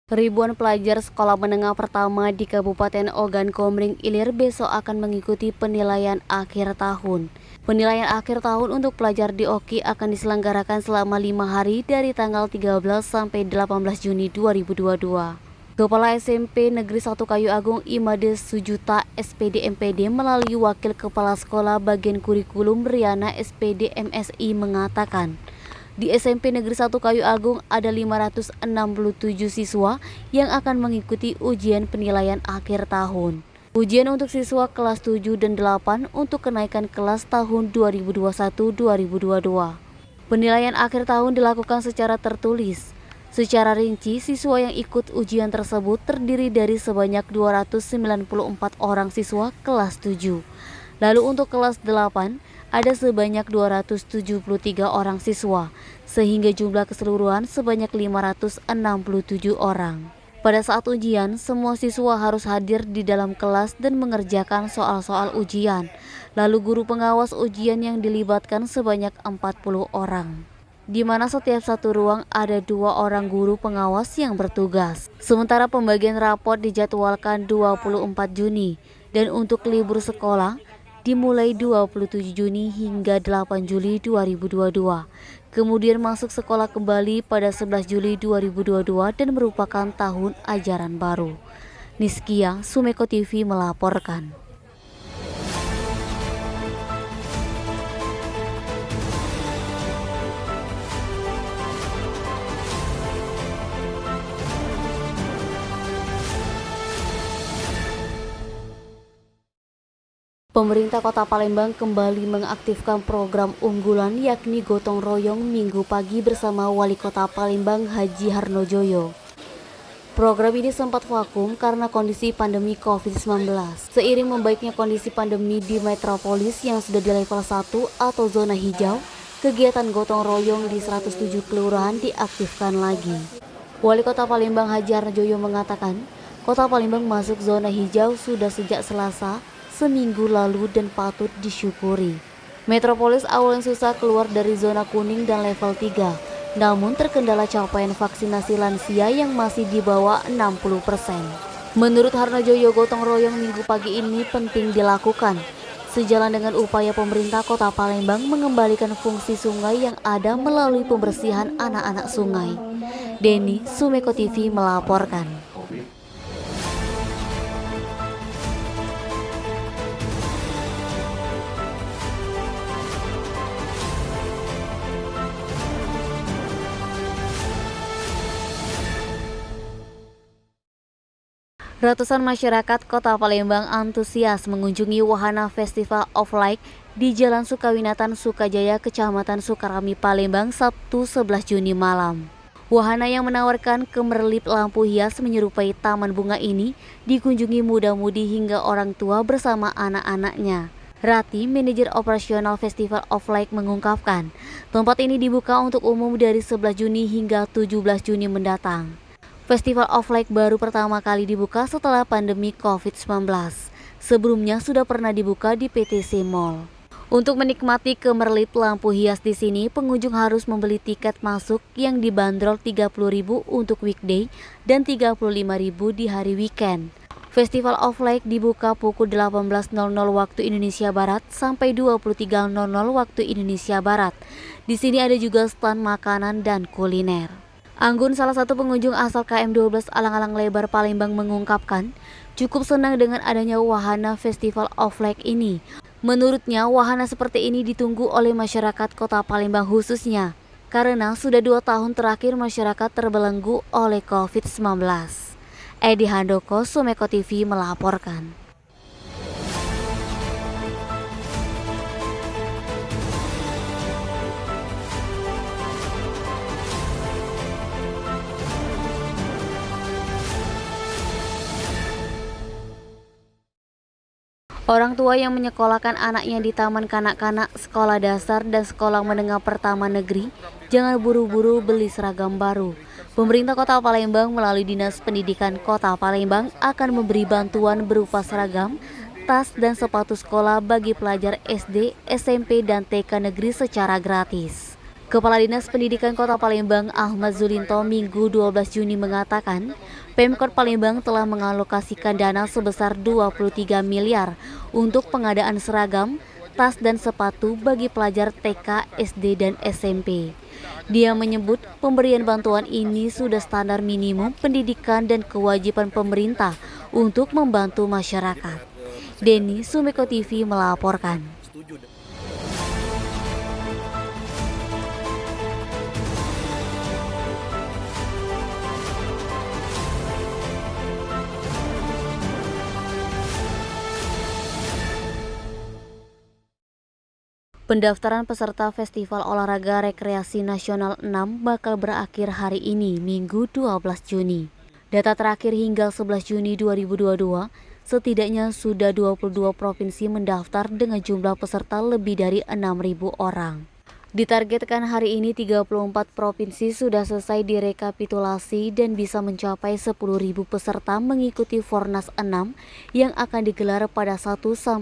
Ribuan pelajar sekolah menengah pertama di Kabupaten Ogan Komering Ilir besok akan mengikuti penilaian akhir tahun. Penilaian akhir tahun untuk pelajar di Oki akan diselenggarakan selama 5 hari dari tanggal 13 sampai 18 Juni 2022. Kepala SMP Negeri 1 Kayu Agung Imade Sujuta SPD MPD melalui Wakil Kepala Sekolah Bagian Kurikulum Riana SPD MSI mengatakan, di SMP Negeri 1 Kayu Agung ada 567 siswa yang akan mengikuti ujian penilaian akhir tahun. Ujian untuk siswa kelas 7 dan 8 untuk kenaikan kelas tahun 2021-2022. Penilaian akhir tahun dilakukan secara tertulis. Secara rinci, siswa yang ikut ujian tersebut terdiri dari sebanyak 294 orang siswa kelas 7. Lalu untuk kelas 8, ada sebanyak 273 orang siswa, sehingga jumlah keseluruhan sebanyak 567 orang. Pada saat ujian, semua siswa harus hadir di dalam kelas dan mengerjakan soal-soal ujian. Lalu guru pengawas ujian yang dilibatkan sebanyak 40 orang. Di mana setiap satu ruang ada 2 orang guru pengawas yang bertugas. Sementara pembagian raport dijadwalkan 24 Juni dan untuk libur sekolah dimulai 27 Juni hingga 8 Juli 2022. Kemudian masuk sekolah kembali pada 11 Juli 2022 dan merupakan tahun ajaran baru. Niskia, Sumeko TV melaporkan. Pemerintah Kota Palembang kembali mengaktifkan program unggulan yakni gotong royong Minggu pagi bersama Wali Kota Palembang Haji Harnojoyo. Program ini sempat vakum karena kondisi pandemi COVID-19. Seiring membaiknya kondisi pandemi di metropolis yang sudah di level 1 atau zona hijau, kegiatan gotong royong di 107 kelurahan diaktifkan lagi. Wali Kota Palembang Haji Harnojoyo mengatakan, Kota Palembang masuk zona hijau sudah sejak Selasa seminggu lalu dan patut disyukuri. Metropolis awalnya susah keluar dari zona kuning dan level 3, namun terkendala capaian vaksinasi lansia yang masih di bawah 60%. Menurut Harnojoyo, gotong royong Minggu pagi ini penting dilakukan, sejalan dengan upaya pemerintah Kota Palembang mengembalikan fungsi sungai yang ada melalui pembersihan anak-anak sungai. Denny, Sumeko TV melaporkan. Ratusan masyarakat Kota Palembang antusias mengunjungi wahana Festival of Light di Jalan Sukawinatan, Sukajaya, Kecamatan Sukarami, Palembang, Sabtu 11 Juni malam. Wahana yang menawarkan kemerlip lampu hias menyerupai taman bunga ini dikunjungi muda-mudi hingga orang tua bersama anak-anaknya. Rati, manajer operasional Festival of Light mengungkapkan, tempat ini dibuka untuk umum dari 11 Juni hingga 17 Juni mendatang. Festival of Light baru pertama kali dibuka setelah pandemi COVID-19. Sebelumnya sudah pernah dibuka di PTC Mall. Untuk menikmati kemerlip lampu hias di sini, pengunjung harus membeli tiket masuk yang dibanderol Rp30.000 untuk weekday dan Rp35.000 di hari weekend. Festival of Light dibuka pukul 18.00 waktu Indonesia Barat sampai 23.00 waktu Indonesia Barat. Di sini ada juga stand makanan dan kuliner. Anggun, salah satu pengunjung asal KM12 Alang-Alang Lebar Palembang mengungkapkan cukup senang dengan adanya wahana Festival of Light ini. Menurutnya wahana seperti ini ditunggu oleh masyarakat Kota Palembang khususnya karena sudah 2 tahun terakhir masyarakat terbelenggu oleh COVID-19. Edi Handoko, Sumeko TV melaporkan. Orang tua yang menyekolahkan anaknya di Taman Kanak-kanak, Sekolah Dasar dan Sekolah Menengah Pertama Negeri, jangan buru-buru beli seragam baru. Pemerintah Kota Palembang melalui Dinas Pendidikan Kota Palembang akan memberi bantuan berupa seragam, tas dan sepatu sekolah bagi pelajar SD, SMP dan TK negeri secara gratis. Kepala Dinas Pendidikan Kota Palembang Ahmad Zulinto Minggu 12 Juni mengatakan, Pemkot Palembang telah mengalokasikan dana sebesar 23 miliar untuk pengadaan seragam, tas dan sepatu bagi pelajar TK, SD, dan SMP. Dia menyebut pemberian bantuan ini sudah standar minimum pendidikan dan kewajiban pemerintah untuk membantu masyarakat. Denny Sumeko TV melaporkan. Pendaftaran peserta Festival Olahraga Rekreasi Nasional 6 bakal berakhir hari ini, Minggu 12 Juni. Data terakhir hingga 11 Juni 2022, setidaknya sudah 22 provinsi mendaftar dengan jumlah peserta lebih dari 6.000 orang. Ditargetkan hari ini 34 provinsi sudah selesai direkapitulasi dan bisa mencapai 10.000 peserta mengikuti Fornas 6 yang akan digelar pada 1-7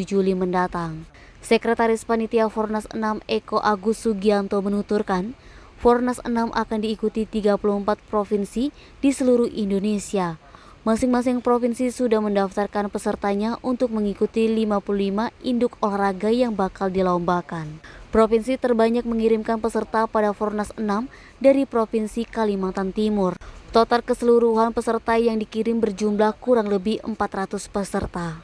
Juli mendatang. Sekretaris Panitia Fornas 6 Eko Agus Sugianto menuturkan, Fornas 6 akan diikuti 34 provinsi di seluruh Indonesia. Masing-masing provinsi sudah mendaftarkan pesertanya untuk mengikuti 55 induk olahraga yang bakal dilombakan. Provinsi terbanyak mengirimkan peserta pada Fornas 6 dari Provinsi Kalimantan Timur. Total keseluruhan peserta yang dikirim berjumlah kurang lebih 400 peserta.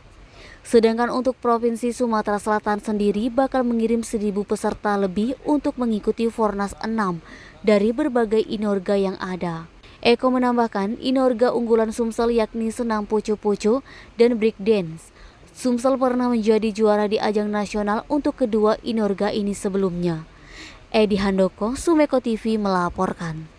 Sedangkan untuk Provinsi Sumatera Selatan sendiri bakal mengirim 1.000 peserta lebih untuk mengikuti Fornas 6 dari berbagai inorga yang ada. Eko menambahkan, inorga unggulan Sumsel yakni senam pucu-pucu dan break dance. Sumsel pernah menjadi juara di ajang nasional untuk kedua inorga ini sebelumnya. Edi Handoko, Sumeko TV melaporkan.